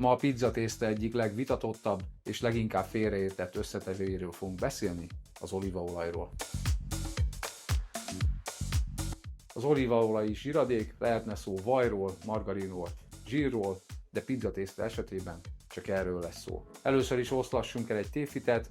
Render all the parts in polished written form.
Ma a pizzatészta egyik legvitatottabb és leginkább félreértett összetevőjéről fogunk beszélni, az olívaolajról. Az olívaolaj is zsiradék, lehetne szó vajról, margarinról, zsírról, de pizzatészta esetében csak erről lesz szó. Először is oszlassunk el egy tévhitet.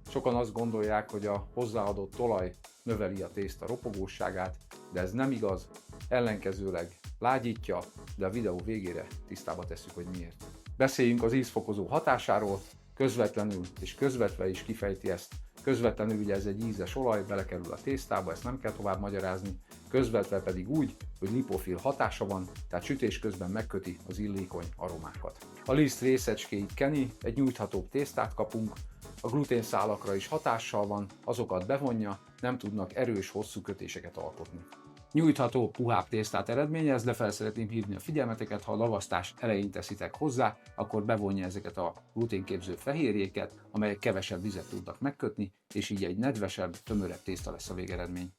Sokan azt gondolják, hogy a hozzáadott olaj növeli a tészta ropogóságát, de ez nem igaz, ellenkezőleg lágyítja, de a videó végére tisztába tesszük, hogy miért. Beszéljünk az ízfokozó hatásáról, közvetlenül és közvetve is kifejti ezt. Közvetlenül ugye ez egy ízes olaj, belekerül a tésztába, ezt nem kell tovább magyarázni, közvetve pedig úgy, hogy lipofil hatása van, tehát sütés közben megköti az illékony aromákat. A liszt részecskéit keni, egy nyújthatóbb tésztát kapunk, a gluténszálakra is hatással van, azokat bevonja, nem tudnak erős, hosszú kötéseket alkotni. Nyújtható, puhább tésztát eredményez, de fel szeretném hívni a figyelmeteket, ha a lavasztás elején teszitek hozzá, akkor bevonja ezeket a gluténképző fehérjéket, amelyek kevesebb vizet tudnak megkötni, és így egy nedvesebb, tömörebb tészta lesz a végeredmény.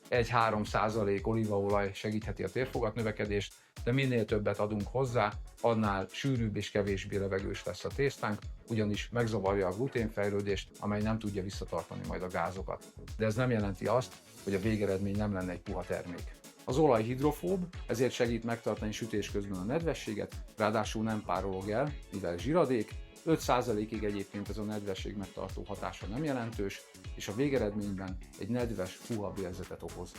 1-3% olívaolaj segítheti a térfogat növekedést, de minél többet adunk hozzá, annál sűrűbb és kevésbé levegős lesz a tésztánk, ugyanis megzavarja a gluténfejlődést, amely nem tudja visszatartani majd a gázokat. De ez nem jelenti azt, hogy a végeredmény nem lenne egy puha termék. Az olaj hidrofób, ezért segít megtartani sütés közben a nedvességet, ráadásul nem párolog el, mivel zsiradék, 5%-ig egyébként ez a nedvesség megtartó hatása nem jelentős, és a végeredményben egy nedves, puhabb érzetet okoz.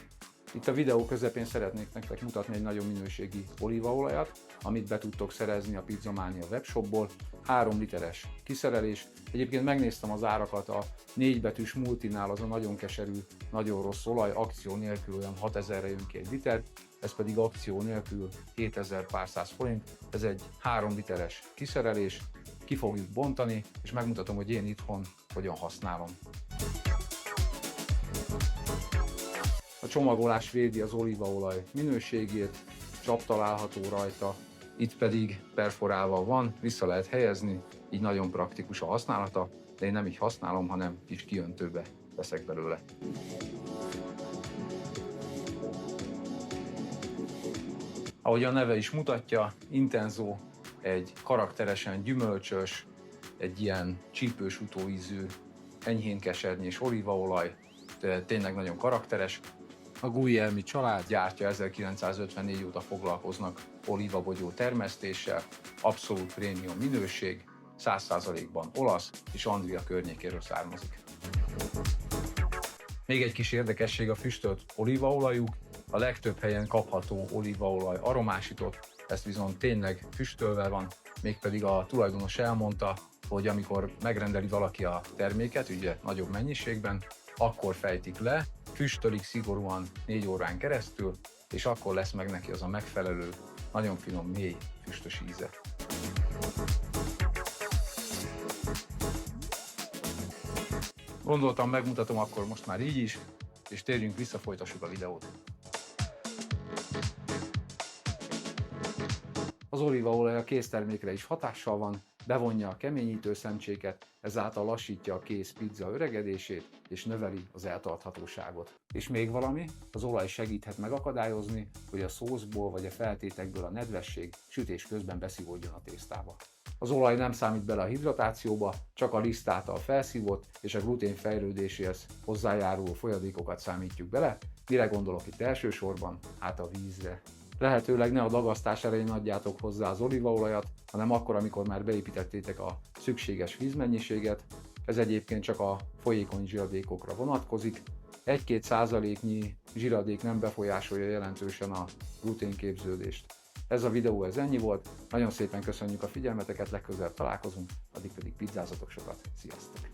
Itt a videó közepén szeretnék nektek mutatni egy nagyon minőségi olívaolajat, amit be tudtok szerezni a Pizzamania webshopból. 3 literes kiszerelés. Egyébként megnéztem az árakat, a 4 betűs multinál az a nagyon keserű, nagyon rossz olaj, akció nélkül olyan 6000-re jön ki egy liter, ez pedig akció nélkül 7000 pár száz forint. Ez egy 3 literes kiszerelés, ki fogjuk bontani, és megmutatom, hogy én itthon hogyan használom. A csomagolás védi az olívaolaj minőségét, csap található rajta, itt pedig perforálva van, vissza lehet helyezni, így nagyon praktikus a használata, de én nem így használom, hanem kis kiöntőbe veszek belőle. Ahogy a neve is mutatja, Intenso egy karakteresen gyümölcsös, egy ilyen csípős utóízű, enyhén kesernyés olívaolaj, de tényleg nagyon karakteres. A Guglielmi család gyártja, 1954 óta foglalkoznak olívabogyó termesztéssel, abszolút prémium minőség, 100%-ban olasz és Andria környékéről származik. Még egy kis érdekesség a füstölt olívaolajuk, a legtöbb helyen kapható olívaolaj aromásított, ez viszont tényleg füstölve van, mégpedig a tulajdonos elmondta, hogy amikor megrendeli valaki a terméket, ugye nagyobb mennyiségben, akkor fejtik le, füstölik szigorúan 4 órán keresztül, és akkor lesz meg neki az a megfelelő, nagyon finom, mély, füstös íze. Gondoltam, megmutatom akkor most már így is, és térjünk vissza, folytassuk a videót. Az olívaolaj a késztermékre is hatással van, bevonja a keményítő szemcséket, ezáltal lassítja a kész pizza öregedését és növeli az eltarthatóságot. És még valami, az olaj segíthet megakadályozni, hogy a szószból vagy a feltétekből a nedvesség sütés közben beszívódjon a tésztába. Az olaj nem számít bele a hidratációba, csak a liszt által felszívott és a glutén fejlődéséhez hozzájáruló folyadékokat számítjuk bele. Mire gondolok itt elsősorban? Hát a vízre. Lehetőleg ne a dagasztás elején adjátok hozzá az olívaolajat, hanem akkor, amikor már beépítettétek a szükséges vízmennyiséget. Ez egyébként csak a folyékony zsiradékokra vonatkozik. 1-2%-nyi zsiradék nem befolyásolja jelentősen a gluténképződést. Ez a videó ennyi volt, nagyon szépen köszönjük a figyelmeteket, legközelebb találkozunk, addig pedig pizzázatok sokat, sziasztok!